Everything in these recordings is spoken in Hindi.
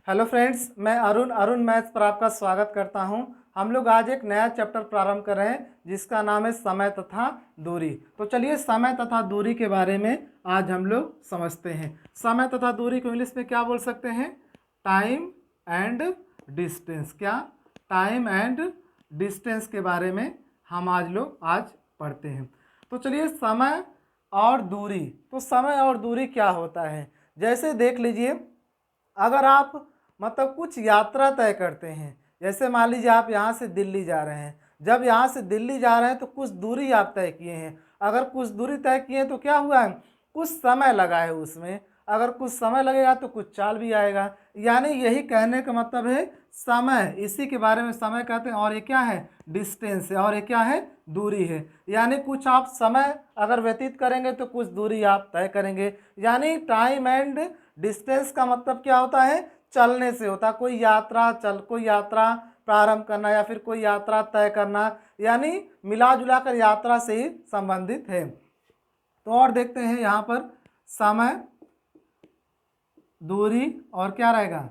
हेलो फ्रेंड्स, मैं अरुण मैथ्स पर आपका स्वागत करता हूं। हम लोग आज एक नया चैप्टर प्रारंभ कर रहे हैं जिसका नाम है समय तथा दूरी। तो चलिए समय तथा दूरी के बारे में आज हम लोग समझते हैं। समय तथा दूरी को इंग्लिश में क्या बोल सकते हैं? Time and distance. क्या? टाइम एंड डिस्टेंस के बारे में हम आज पढ़ते हैं। तो चलिए, समय और दूरी। तो समय और दूरी क्या होता है? जैसे देख लीजिए, अगर आप मतलब कुछ यात्रा तय करते हैं, जैसे मान लीजिए आप यहाँ से दिल्ली जा रहे हैं। जब यहाँ से दिल्ली जा रहे हैं तो कुछ दूरी आप तय किए हैं। अगर कुछ दूरी तय किए हैं तो क्या हुआ है? कुछ समय लगा है उसमें। अगर कुछ समय लगेगा तो कुछ चाल भी आएगा। यानी यही कहने का मतलब है समय, इसी के बारे में समय कहते हैं। और ये क्या है? डिस्टेंस है। और ये क्या है? दूरी है। यानी कुछ आप समय अगर व्यतीत करेंगे तो कुछ दूरी आप तय करेंगे। यानी टाइम एंड डिस्टेंस का मतलब क्या होता है? चलने से होता है। कोई यात्रा प्रारंभ करना या फिर कोई यात्रा तय करना, यानी मिला जुला कर यात्रा से ही संबंधित है। तो और देखते हैं यहाँ पर समय, दूरी और क्या रहेगा?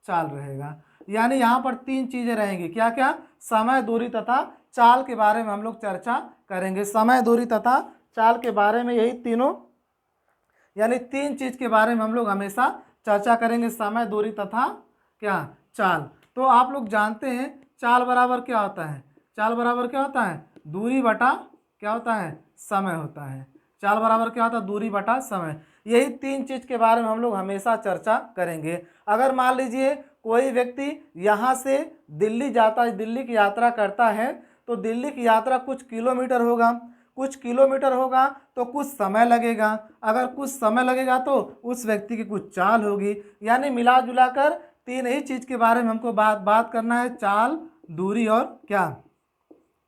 चाल रहेगा। यानी यहाँ पर तीन चीजें रहेंगी। क्या क्या? समय, दूरी तथा चाल के बारे में हम लोग चर्चा करेंगे। समय, दूरी तथा चाल के बारे में यही तीनों, यानी तीन चीज के बारे में हम लोग हमेशा चर्चा करेंगे। समय, दूरी तथा क्या? चाल। तो आप लोग जानते हैं चाल बराबर क्या होता है? चाल बराबर क्या होता है? दूरी बटा क्या होता है? समय होता है। चाल बराबर क्या होता है? दूरी बटा समय। यही तीन चीज के बारे में हम लोग हमेशा चर्चा करेंगे। अगर मान लीजिए कोई व्यक्ति यहाँ से दिल्ली जाता है, दिल्ली की यात्रा करता है, तो दिल्ली की यात्रा कुछ किलोमीटर होगा। कुछ किलोमीटर होगा तो कुछ समय लगेगा। अगर कुछ समय लगेगा तो उस व्यक्ति की कुछ चाल होगी। यानी मिला जुला कर तीन ही चीज के बारे में हमको बात करना है। चाल, दूरी और क्या?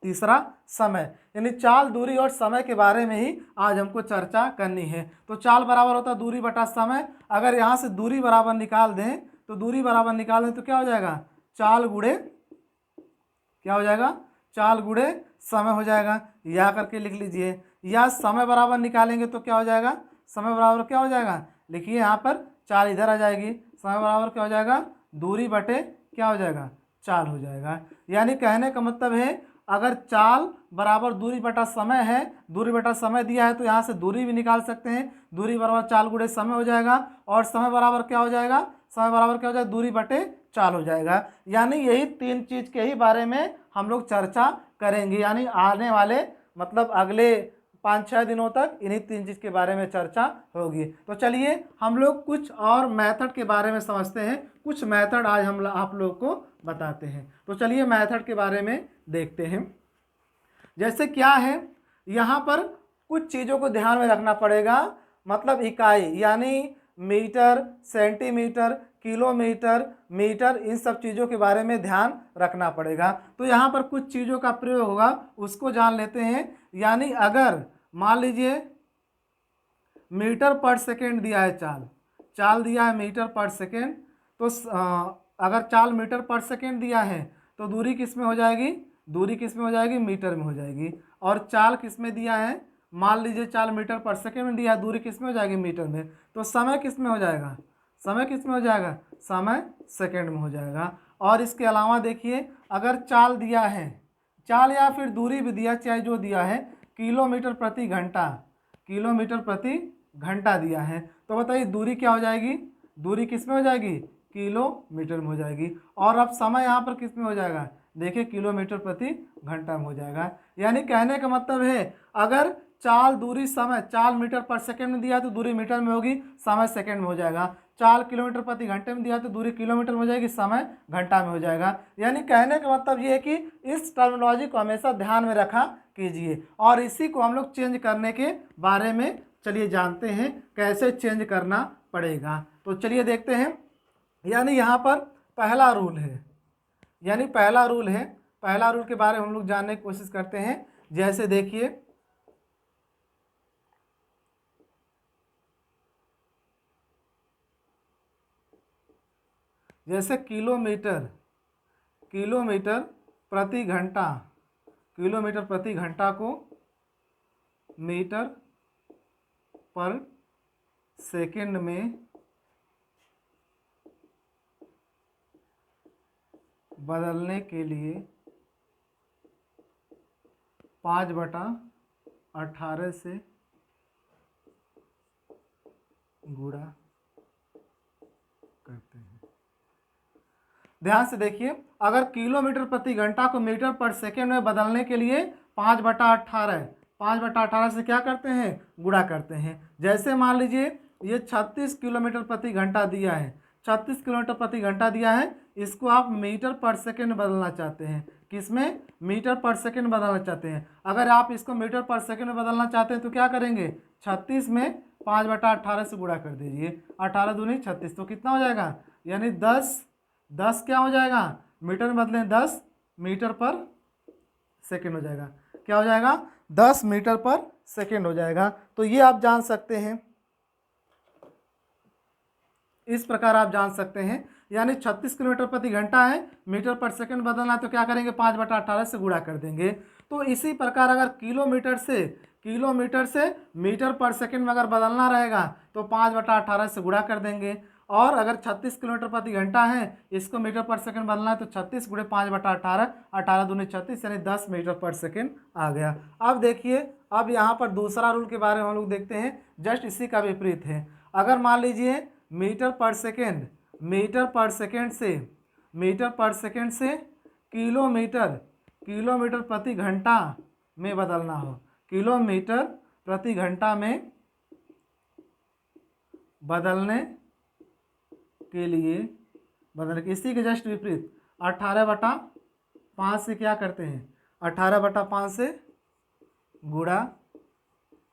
तीसरा समय। यानी चाल, दूरी और समय के बारे में ही आज हमको चर्चा करनी है। तो चाल बराबर होता है दूरी बटा समय। अगर यहाँ से दूरी बराबर निकाल दें तो क्या हो जाएगा? चाल गुणे क्या हो जाएगा? चाल गुणे समय हो जाएगा। या करके लिख लीजिए। या समय बराबर निकालेंगे तो क्या हो जाएगा? समय बराबर क्या हो जाएगा? लिखिए यहाँ पर, चाल इधर आ जाएगी। समय बराबर क्या हो जाएगा? दूरी बटे क्या हो जाएगा? चाल हो जाएगा। यानी कहने का मतलब है, अगर चाल बराबर दूरी बटा समय है, दूरी बटा समय दिया है तो यहाँ से दूरी भी निकाल सकते हैं। दूरी बराबर चाल गुणे समय हो जाएगा। और समय बराबर क्या हो जाएगा? समय बराबर क्या हो जाएगा? दूरी बटे चाल हो जाएगा। यानी यही तीन चीज के ही बारे में हम लोग चर्चा करेंगे। यानी आने वाले मतलब अगले 5-6 दिनों तक इन्हीं तीन चीज के बारे में चर्चा होगी। तो चलिए हम लोग कुछ और मेथड के बारे में समझते हैं। कुछ मेथड आज हम आप लोग को बताते हैं। तो चलिए मेथड के बारे में देखते हैं। जैसे क्या है, यहाँ पर कुछ चीज़ों को ध्यान में रखना पड़ेगा। मतलब इकाई, यानी मीटर, सेंटीमीटर, किलोमीटर, मीटर, इन सब चीज़ों के बारे में ध्यान रखना पड़ेगा। तो यहाँ पर कुछ चीज़ों का प्रयोग होगा, उसको जान लेते हैं। यानी अगर मान लीजिए मीटर पर सेकेंड दिया है, चाल दिया है मीटर पर सेकेंड, तो अगर चाल मीटर पर सेकेंड दिया है तो दूरी किस में हो जाएगी? दूरी किस में हो जाएगी? मीटर में हो जाएगी। और चाल किस में दिया है? मान लीजिए चाल मीटर पर सेकेंड में दिया है, दूरी किस में हो जाएगी? मीटर में। तो समय किस में हो जाएगा? समय किस में हो जाएगा? समय सेकेंड में हो जाएगा। और इसके अलावा देखिए, अगर चाल दिया है, चाल या फिर दूरी भी दिया, चाहे जो दिया है, किलोमीटर प्रति घंटा, किलोमीटर प्रति घंटा दिया है, तो बताइए दूरी क्या हो जाएगी? दूरी किस में हो जाएगी? किलोमीटर में हो जाएगी। और अब समय यहाँ पर किस में हो जाएगा? देखिए किलोमीटर प्रति घंटा में हो जाएगा। यानी कहने का मतलब है, अगर चाल, दूरी, समय, चाल मीटर पर सेकंड में दिया तो दूरी मीटर में होगी, समय सेकंड में हो जाएगा। चाल किलोमीटर प्रति घंटे में दिया तो दूरी किलोमीटर में हो जाएगी, समय घंटा में हो जाएगा। यानी कहने का मतलब ये है कि इस टर्मिनोलॉजी को हमेशा ध्यान में रखा कीजिए। और इसी को हम लोग चेंज करने के बारे में चलिए जानते हैं कैसे चेंज करना पड़ेगा। तो चलिए देखते हैं। यानी यहाँ पर पहला रूल है, पहला रूल के बारे में हम लोग जानने की कोशिश करते हैं। जैसे देखिए, जैसे किलोमीटर प्रति घंटा, किलोमीटर प्रति घंटा को मीटर पर सेकंड में बदलने के लिए 5/18 से गुणा करते हैं। ध्यान से देखिए, अगर किलोमीटर प्रति घंटा को मीटर पर सेकेंड में बदलने के लिए 5/18 से क्या करते हैं, गुणा करते हैं। जैसे मान लीजिए ये 36 किलोमीटर प्रति घंटा दिया है, 36 किलोमीटर प्रति घंटा दिया है, इसको आप मीटर पर सेकेंड में बदलना चाहते हैं। किसमें, मीटर पर सेकेंड में बदलना चाहते हैं। अगर आप इसको मीटर पर सेकेंड में बदलना चाहते हैं तो क्या करेंगे, 36 में 5/18 से गुणा कर दीजिए, 18 दूनी 36, तो कितना हो जाएगा, यानी 10 क्या हो जाएगा, मीटर में बदलें 10 मीटर पर सेकेंड हो जाएगा। क्या हो जाएगा, 10 मीटर पर सेकेंड हो जाएगा। तो ये आप जान सकते हैं, इस प्रकार आप जान सकते हैं। यानी 36 किलोमीटर प्रति घंटा है, मीटर पर सेकंड बदलना है तो क्या करेंगे, 5/18 से गुणा कर देंगे। तो इसी प्रकार अगर किलोमीटर से मीटर पर सेकंड में अगर बदलना रहेगा तो 5/18 से गुणा कर देंगे। और अगर 36 किलोमीटर प्रति घंटा है, इसको मीटर पर सेकंड बदलना है तो 36 गुणे 5/18, 18 दूनी 36, यानी 10 मीटर पर सेकंड आ गया। अब देखिए, अब यहाँ पर दूसरा रूल के बारे में हम लोग देखते हैं, जस्ट इसी का विपरीत है। अगर मान लीजिए मीटर पर सेकेंड से किलोमीटर प्रति घंटा में बदलना हो, किलोमीटर प्रति घंटा में बदलने के लिए इसी के जस्ट विपरीत 18/5 से क्या करते हैं, 18/5 से गुणा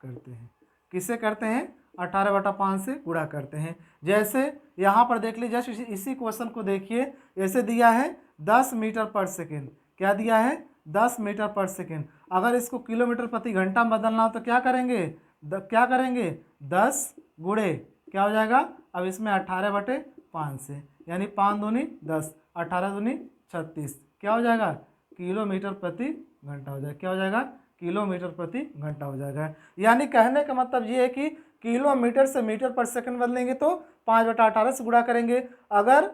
करते हैं। किससे करते हैं, 18/5 से गुणा करते हैं। जैसे यहाँ पर देख लीजिए, जस्ट इसी क्वेश्चन को देखिए, ऐसे दिया है 10 मीटर पर सेकेंड। क्या दिया है, 10 मीटर पर सेकेंड। अगर इसको किलोमीटर प्रति घंटा में बदलना हो तो क्या करेंगे, 10 गुणे क्या हो जाएगा, अब इसमें 18/5 से, यानी 5 दूनी 10, 18 दूनी 36, क्या हो जाएगा, किलोमीटर प्रति घंटा हो जाएगा। क्या हो जाएगा, किलोमीटर प्रति घंटा हो जाएगा। यानी कहने का मतलब ये है कि किलोमीटर से मीटर पर सेकंड बदलेंगे तो 5/18 से गुणा करेंगे। अगर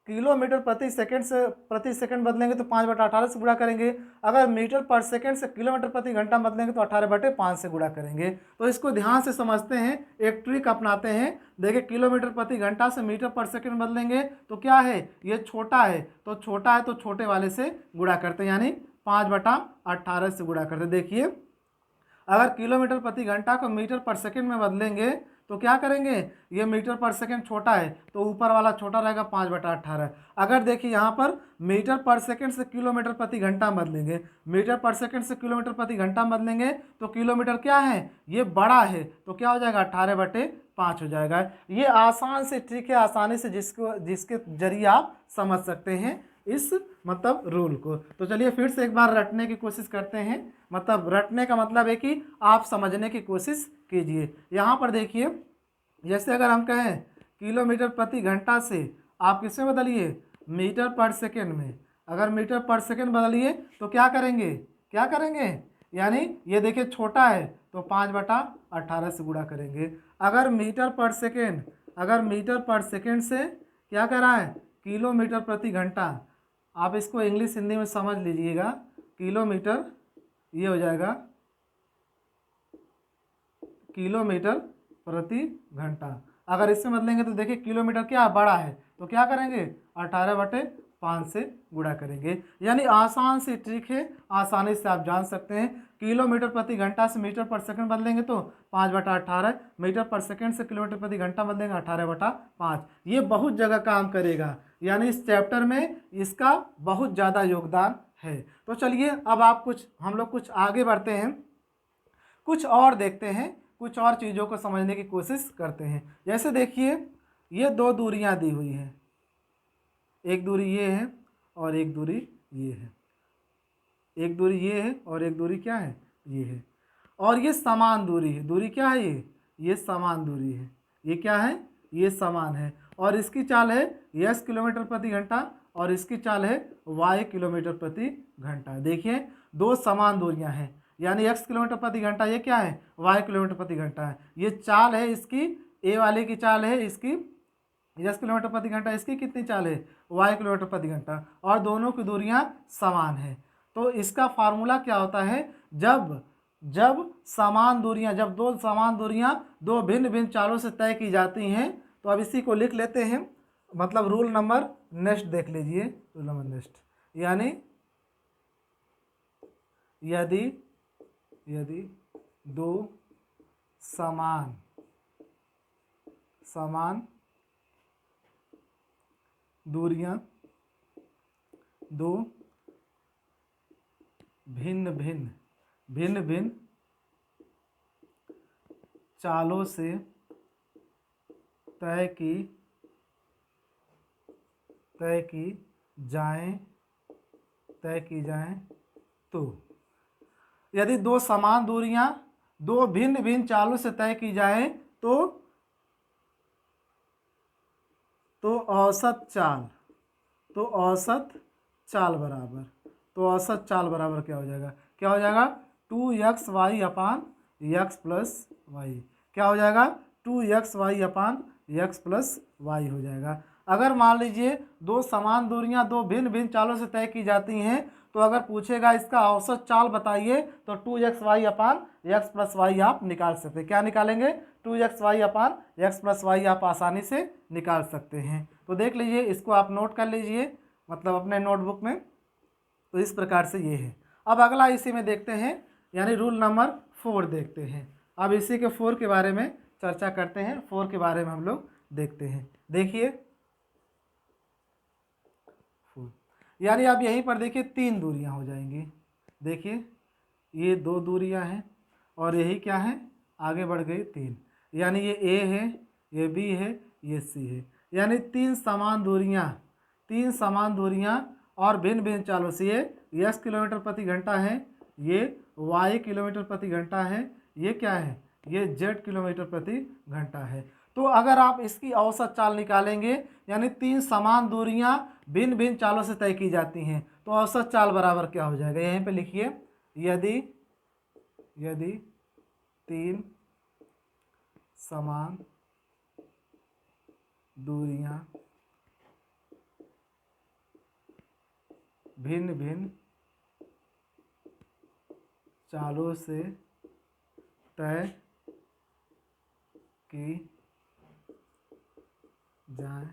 किलोमीटर प्रति सेकंड बदलेंगे तो 5/18 से गुणा करेंगे। अगर मीटर पर सेकंड से किलोमीटर प्रति घंटा बदलेंगे तो 18/5 से गुणा करेंगे। तो इसको ध्यान से समझते हैं, एक ट्रिक अपनाते हैं। देखिए, किलोमीटर प्रति घंटा से मीटर पर सेकंड बदलेंगे तो क्या है, ये छोटा है तो छोटे वाले से गुणा करते हैं, यानी 5/18 से गुणा करते। देखिए, अगर किलोमीटर प्रति घंटा को मीटर पर सेकंड में बदलेंगे तो क्या करेंगे, ये मीटर पर सेकंड छोटा है तो ऊपर वाला छोटा रहेगा 5/18। अगर देखिए यहाँ पर मीटर पर सेकंड से किलोमीटर प्रति घंटा बदलेंगे, मीटर पर सेकंड से किलोमीटर प्रति घंटा बदलेंगे तो किलोमीटर क्या है, ये बड़ा है तो क्या हो जाएगा, 18/5 हो जाएगा। ये आसान से ट्रिक है, आसानी से जिसके जरिए आप समझ सकते हैं इस मतलब रूल को। तो चलिए फिर से एक बार रटने की कोशिश करते हैं। मतलब रटने का मतलब है कि आप समझने की कोशिश कीजिए। यहाँ पर देखिए, जैसे अगर हम कहें किलोमीटर प्रति घंटा से आप किसमें बदलिए, मीटर पर सेकेंड में। अगर मीटर पर सेकेंड बदलिए तो क्या करेंगे, यानी ये देखिए छोटा है तो 5/18 से गुणा करेंगे। अगर मीटर पर सेकेंड से क्या कर रहा है, किलोमीटर प्रति घंटा, आप इसको इंग्लिश हिंदी में समझ लीजिएगा। किलोमीटर ये हो जाएगा किलोमीटर प्रति घंटा। अगर इससे बदलेंगे तो देखिए किलोमीटर क्या बड़ा है तो क्या करेंगे, 18/5 से गुणा करेंगे। यानी आसान सी ट्रिक है, आसानी से आप जान सकते हैं। किलोमीटर प्रति घंटा से मीटर पर सेकंड बदलेंगे तो 5/18, मीटर पर सेकंड से किलोमीटर प्रति घंटा बदलेंगे 18/5। ये बहुत जगह काम करेगा, यानी इस चैप्टर में इसका बहुत ज़्यादा योगदान है। तो चलिए अब हम लोग कुछ आगे बढ़ते हैं, कुछ और देखते हैं, कुछ और चीज़ों को समझने की कोशिश करते हैं। जैसे देखिए, ये 2 दूरियां दी हुई हैं, एक दूरी ये है और एक दूरी ये है, एक दूरी ये है और एक दूरी क्या है, ये है। और ये समान दूरी है, दूरी क्या है, ये समान दूरी है। ये क्या है, ये समान है। और इसकी चाल है s किलोमीटर प्रति घंटा और इसकी चाल है y किलोमीटर प्रति घंटा। देखिए, 2 समान दूरियां हैं, यानी x किलोमीटर प्रति घंटा, ये क्या है, y किलोमीटर प्रति घंटा है। ये चाल है इसकी, a वाले की चाल है इसकी यस किलोमीटर प्रति घंटा, इसकी कितनी चाल है वाई किलोमीटर प्रति घंटा, और दोनों की दूरियां समान हैं। तो इसका फार्मूला क्या होता है, जब जब समान दूरियां, जब दो समान दूरियां दो भिन्न भिन्न चालों से तय की जाती हैं, तो अब इसी को लिख लेते हैं, मतलब रूल नंबर नेक्स्ट देख लीजिए, रूल नंबर नेक्स्ट, यानी यदि यदि दो समान दूरियां दो भिन्न भिन्न चालों से तय की जाएं तो यदि दो समान दूरियां दो भिन्न भिन्न चालों से तय की जाएं तो औसत चाल बराबर क्या हो जाएगा, 2xy अपान x प्लस वाई, क्या हो जाएगा 2xy अपान x प्लस वाई हो जाएगा। अगर मान लीजिए दो समान दूरियां दो भिन्न भिन्न चालों से तय की जाती हैं, तो अगर पूछेगा इसका औसत चाल बताइए, तो 2xy अपान x प्लस वाई आप निकाल सकते हैं। क्या निकालेंगे, 2xy अपान x प्लस वाई आप आसानी से निकाल सकते हैं। तो देख लीजिए, इसको आप नोट कर लीजिए, मतलब अपने नोटबुक में। तो इस प्रकार से ये है। अब अगला इसी में देखते हैं, यानी रूल नंबर 4 देखते हैं। अब इसी के 4 के बारे में चर्चा करते हैं, 4 के बारे में हम लोग देखते हैं। देखिए, यानी अब यहीं पर देखिए 3 दूरियां हो जाएंगी। देखिए ये 2 दूरियां हैं और यही क्या है, आगे बढ़ गई 3, यानी ये ए है, ये बी है, ये सी है, यानी 3 समान दूरियां और भिन्न भिन्न चालों से, ये यस किलोमीटर प्रति घंटा है, ये वाई किलोमीटर प्रति घंटा है, ये क्या है, ये जेड किलोमीटर प्रति घंटा है। तो अगर आप इसकी औसत चाल निकालेंगे, यानी 3 समान दूरियां भिन्न भिन्न चालों से तय की जाती हैं, तो औसत चाल बराबर क्या हो जाएगा, यहीं पे लिखिए, यदि 3 समान दूरियां भिन्न भिन्न चालों से तय की जाए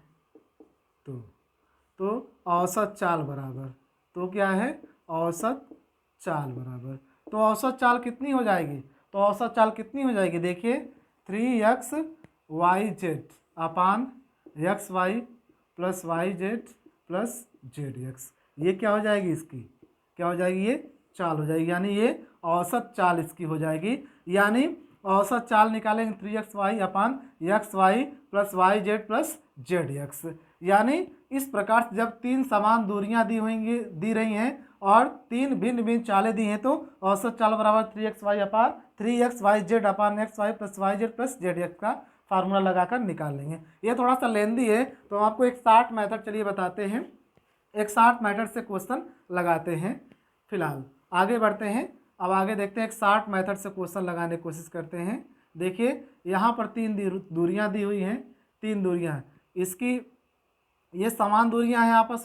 तो औसत चाल बराबर, तो क्या है, औसत चाल बराबर, तो औसत चाल कितनी हो जाएगी, तो औसत चाल कितनी हो जाएगी, देखिए 3xyz अपान xy plus yz plus zx, ये क्या हो जाएगी, इसकी क्या हो जाएगी, ये चाल हो जाएगी, यानी ये औसत चाल इसकी हो जाएगी। यानी औसत चाल निकालेंगे 3xy अपान xy plus yz plus zx, यानी इस प्रकार से जब 3 समान दूरियां दी रही हैं और 3 भिन्न भिन्न चालें दी हैं, तो औसत चाल बराबर 3xy अपान 3xyz अपान xy plus yz plus zx का फार्मूला लगाकर निकाल लेंगे। ये थोड़ा सा लेंदी है, तो हम आपको एक शार्ट मेथड चलिए बताते हैं, एक शार्ट मेथड से क्वेश्चन लगाते हैं। फिलहाल आगे बढ़ते हैं, अब आगे देखते हैं, एक शार्ट मेथड से क्वेश्चन लगाने की कोशिश करते हैं। देखिए यहाँ पर 3 दूरियां दी हुई हैं, 3 दूरियां, इसकी ये समान दूरियां हैं, आपस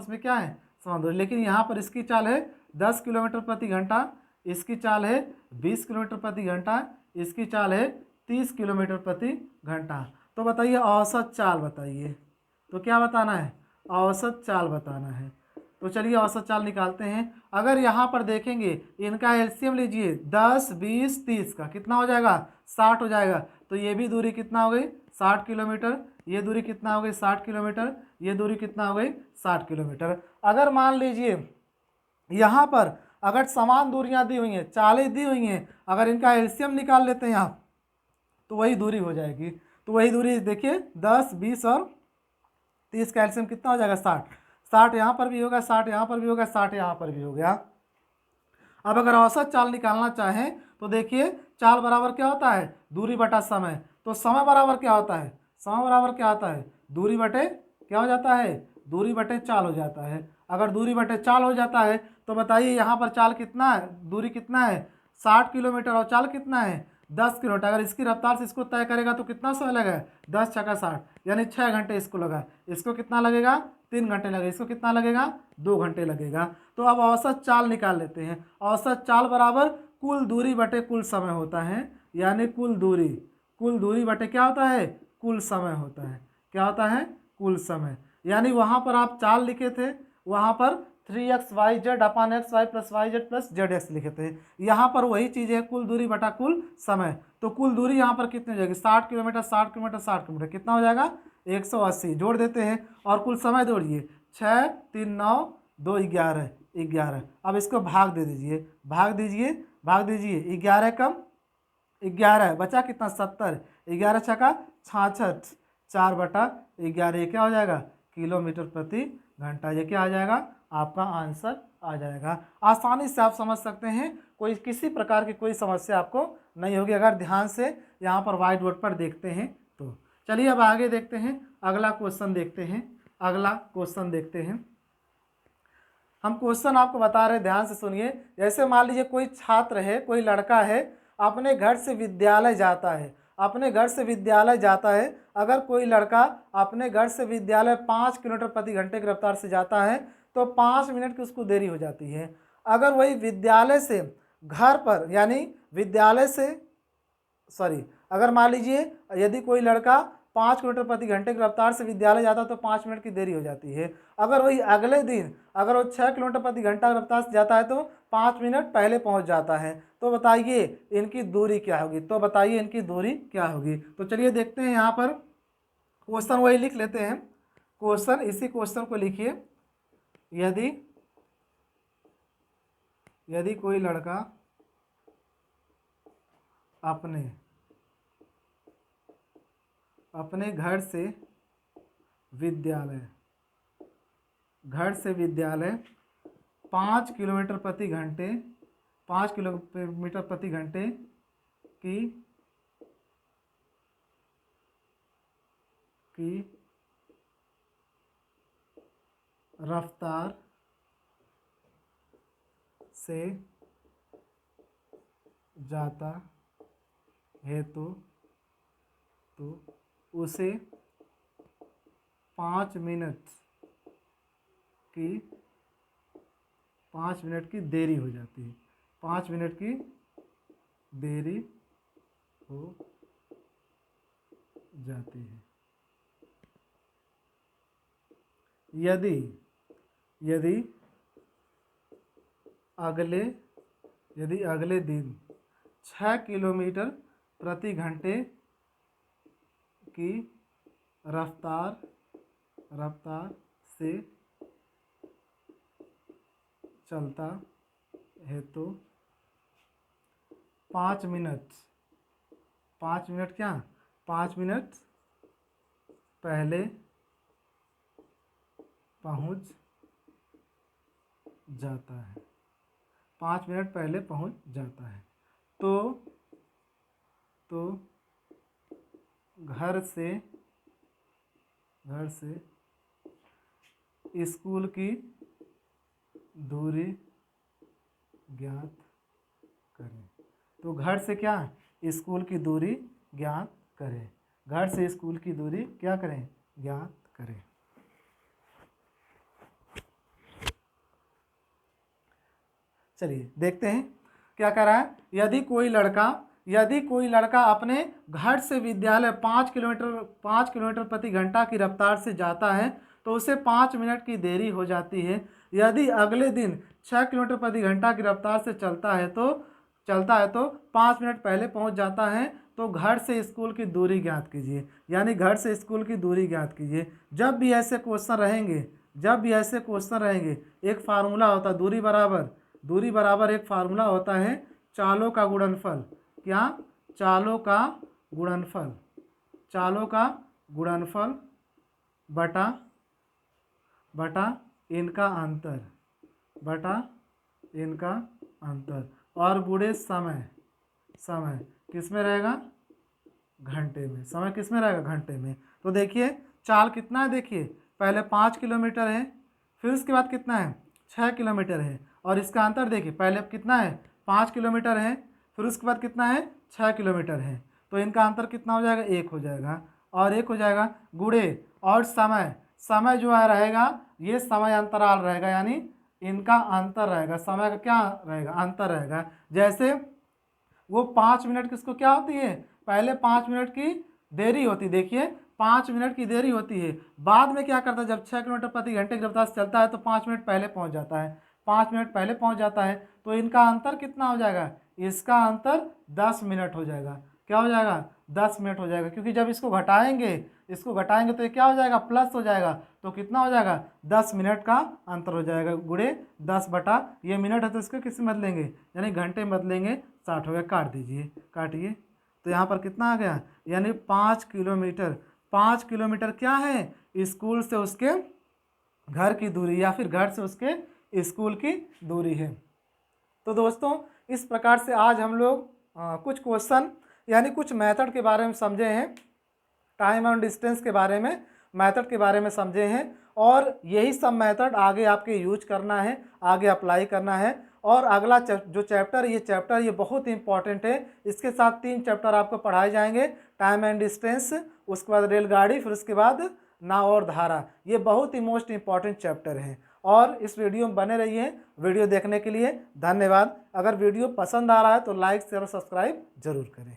में क्या है, समान दूरी, लेकिन यहाँ पर इसकी चाल है 10 किलोमीटर प्रति घंटा, इसकी चाल है 20 किलोमीटर प्रति घंटा, इसकी चाल है 30 किलोमीटर प्रति घंटा। तो बताइए औसत चाल बताइए, तो क्या बताना है, औसत चाल बताना है। तो चलिए औसत चाल निकालते हैं। अगर यहाँ पर देखेंगे, इनका एलसीएम लीजिए, 10 20 30 का कितना हो जाएगा, 60 हो जाएगा। तो ये भी दूरी कितना हो गई, 60 किलोमीटर, ये दूरी कितना हो गई, 60 किलोमीटर, ये दूरी कितना हो गई, 60 किलोमीटर। अगर मान लीजिए यहाँ पर अगर समान दूरियाँ दी हुई हैं, चालें दी हुई हैं, अगर इनका एलसीएम निकाल लेते हैं यहाँ, तो वही दूरी हो जाएगी। तो वही दूरी देखिए 10 20 और 30 का एलसीएम कितना हो जाएगा, 60, 60 यहाँ पर भी होगा, 60 यहाँ पर भी होगा, 60 यहाँ पर भी हो गया। अब अगर औसत चाल निकालना चाहें, तो देखिए चाल बराबर क्या होता है, दूरी बटा समय। तो समय बराबर क्या होता है, समय बराबर क्या होता है, दूरी बटे क्या हो जाता है, दूरी बटे चाल हो जाता है। अगर दूरी बटे चाल हो जाता है, तो बताइए यहाँ पर चाल कितना है, दूरी कितना है, 60 किलोमीटर, और चाल कितना है 10 किलोमीटर, अगर इसकी रफ्तार से इसको तय करेगा तो कितना समय लगेगा, 10 छक्का 60, यानी 6 घंटे इसको लगा। इसको कितना लगेगा, 3 घंटे लगेगा। इसको कितना लगेगा, 2 घंटे लगेगा। तो अब औसत चाल निकाल लेते हैं। औसत चाल बराबर कुल दूरी बटे कुल समय होता है, यानी कुल दूरी बटे क्या होता है, कुल समय होता है। क्या होता है, कुल समय। यानी वहाँ पर आप चाल लिखे थे, वहाँ पर 3xyz अपान xy plus yz plus zx लिखे थे। यहाँ पर वही चीज़ है, कुल दूरी बटा कुल समय। तो कुल दूरी यहाँ पर कितनी हो जाएगी, 60 किलोमीटर 60 किलोमीटर 60 किलोमीटर, कितना हो जाएगा, 180। जोड़ देते हैं और कुल समय जोड़िए, 6 3 9 2 11 11। अब इसको भाग दे दीजिए, भाग दीजिए 11 कम 11 बचा कितना, 70, 11 छक्का 66, 4/11, ये क्या हो जाएगा, किलोमीटर प्रति घंटा। ये क्या आ जाएगा, आपका आंसर आ जाएगा। आसानी से आप समझ सकते हैं, कोई किसी प्रकार की कोई समस्या आपको नहीं होगी अगर ध्यान से यहाँ पर व्हाइट बोर्ड पर देखते हैं तो। चलिए अब आगे देखते हैं, अगला क्वेश्चन देखते हैं। हम क्वेश्चन आपको बता रहे हैं, ध्यान से सुनिए। जैसे मान लीजिए कोई छात्र है, कोई लड़का है, अपने घर से विद्यालय जाता है, अगर कोई लड़का अपने घर से विद्यालय 5 किलोमीटर प्रति घंटे की रफ्तार से जाता है तो 5 मिनट की उसको देरी हो जाती है। अगर वही विद्यालय से घर पर, यानी विद्यालय से अगर मान लीजिए यदि कोई लड़का 5 किलोमीटर प्रति घंटे की रफ्तार से विद्यालय जाता है तो 5 मिनट की देरी हो जाती है। अगर वही अगले दिन अगर वो 6 किलोमीटर प्रति घंटा की रफ्तार से जाता है तो 5 मिनट पहले पहुंच जाता है। तो बताइए इनकी दूरी क्या होगी। तो चलिए देखते हैं, यहाँ पर क्वेश्चन वही लिख लेते हैं। इसी क्वेश्चन को लिखिए। यदि कोई लड़का अपने घर से विद्यालय 5 किलोमीटर प्रति घंटे की रफ्तार से जाता है तो उसे 5 मिनट की देरी हो जाती है। 5 मिनट की देरी हो जाती है। यदि अगले दिन 6 किलोमीटर प्रति घंटे की रफ्तार से चलता है तो 5 मिनट पहले पहुंच जाता है। 5 मिनट पहले पहुंच जाता है। तो घर से स्कूल की दूरी ज्ञात करें। तो घर से क्या, स्कूल की दूरी ज्ञात करें। घर से स्कूल की दूरी क्या करें, ज्ञात करें। चलिए देखते हैं क्या कह रहा है। यदि कोई लड़का अपने घर से विद्यालय 5 किलोमीटर प्रति घंटा की रफ्तार से जाता है तो उसे 5 मिनट की देरी हो जाती है। यदि अगले दिन 6 किलोमीटर प्रति घंटा की रफ्तार से चलता है तो 5 मिनट पहले पहुंच जाता है। तो घर से स्कूल की दूरी ज्ञात कीजिए, यानी घर से स्कूल की दूरी ज्ञात कीजिए। जब भी ऐसे क्वेश्चन रहेंगे एक फार्मूला होता है, दूरी बराबर एक फार्मूला होता है, चालों का गुणनफल। क्या, चालों का गुणनफल बटा इनका अंतर और गुणे समय किस में रहेगा, घंटे में। समय किस में रहेगा, घंटे में। तो देखिए चाल कितना है, देखिए पहले 5 किलोमीटर है, फिर उसके बाद कितना है, 6 किलोमीटर है, और इसका अंतर देखिए, पहले कितना है 5 किलोमीटर है, फिर उसके बाद कितना है 6 किलोमीटर है, तो इनका अंतर कितना हो जाएगा 1 हो जाएगा और 1 हो जाएगा गुणे और समय, समय जो है रहेगा ये समय अंतराल रहेगा, यानी इनका अंतर रहेगा, समय का क्या रहेगा अंतर रहेगा। जैसे वो 5 मिनट किसको क्या होती है, पहले 5 मिनट की देरी होती, देखिए 5 मिनट की देरी होती है, बाद में क्या करता है जब 6 किलोमीटर प्रति घंटे की रफ्तार से चलता है तो 5 मिनट पहले पहुंच जाता है, 5 मिनट पहले पहुंच जाता है, तो इनका अंतर कितना हो जाएगा, इसका अंतर 10 मिनट हो जाएगा। क्या हो जाएगा 10 मिनट हो जाएगा, क्योंकि जब इसको घटाएंगे तो ये क्या हो जाएगा प्लस हो जाएगा, तो कितना हो जाएगा 10 मिनट का अंतर हो जाएगा गुणे 10 बटा ये मिनट है तो इसको किससे बदलेंगे यानी घंटे में बदलेंगे, 60 हो गया, काट दीजिए, काटिए, तो यहाँ पर कितना आ गया यानी 5 किलोमीटर, 5 किलोमीटर क्या है स्कूल से उसके घर की दूरी या फिर घर से उसके स्कूल की दूरी है। तो दोस्तों इस प्रकार से आज हम लोग कुछ क्वेश्चन यानी कुछ मेथड के बारे में समझे हैं, टाइम एंड डिस्टेंस के बारे में, मेथड के बारे में समझे हैं, और यही सब मेथड आगे आपके यूज करना है, आगे अप्लाई करना है। और अगला जो चैप्टर ये बहुत इंपॉर्टेंट है, इसके साथ 3 चैप्टर आपको पढ़ाए जाएंगे, टाइम एंड डिस्टेंस, उसके बाद रेलगाड़ी, फिर उसके बाद नाव और धारा, ये बहुत ही मोस्ट इंपॉर्टेंट चैप्टर है। और इस वीडियो में बने रहिए, वीडियो देखने के लिए धन्यवाद। अगर वीडियो पसंद आ रहा है तो लाइक शेयर और सब्सक्राइब जरूर करें।